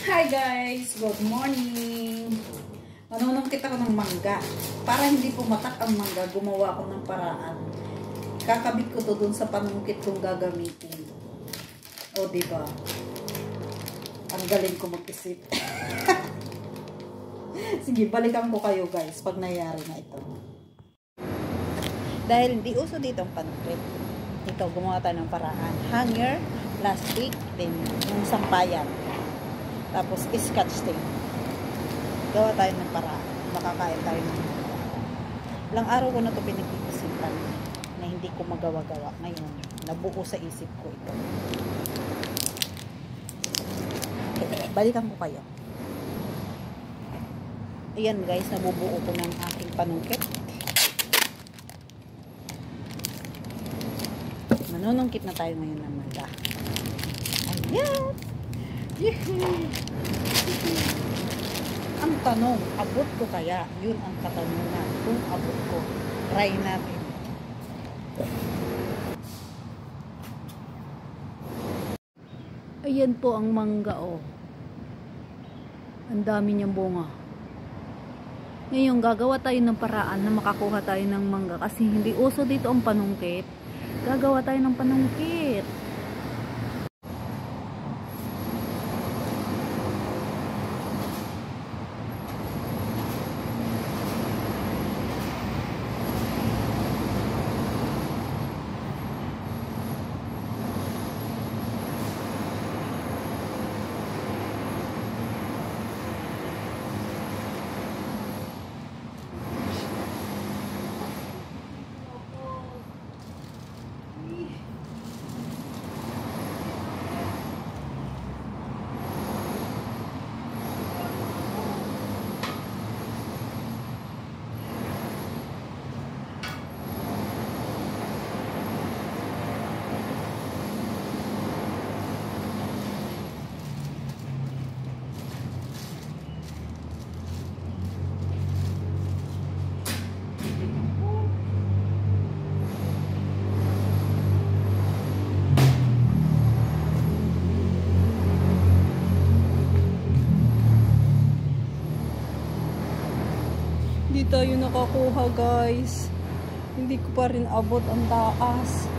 Hi guys! Good morning! Manunungkit ako ng mangga. Para hindi pumatak ang mangga, gumawa ako ng paraan. Kakabit ko to dun sa panungkit kong gagamitin. O, diba? Ang galing ko mag-isip. Sige, balikan ko kayo guys pag nangyari na ito. Dahil hindi uso dito ang panungkit. Ito, gumawa tayo ng paraan. Hanger, plastic, then yung sampayan. Tapos, scotch tape. Gawa tayo ng paraan. Makakain tayo ng mangga. Ilang araw ko na ito pinag-iisipan na hindi ko magawa-gawa. Ngayon, nabuo sa isip ko ito. Balikan ko kayo. Ayan guys, nabubuo ko ng aking panungkit. Manunungkit na tayo ngayon ng mangga. Ayan! Ang tanong, abot ko kaya? Yun ang katanungan. Kung abot ko, try natin. Ayan po ang mangga, oh. Ang dami niyang bunga. Ngayon, gagawa tayo ng paraan na makakuha tayo ng mangga kasi hindi uso dito ang panungkit. Gagawa tayo ng panungkit. Hindi tayo nakakuha guys. Hindi ko pa rin abot ang taas.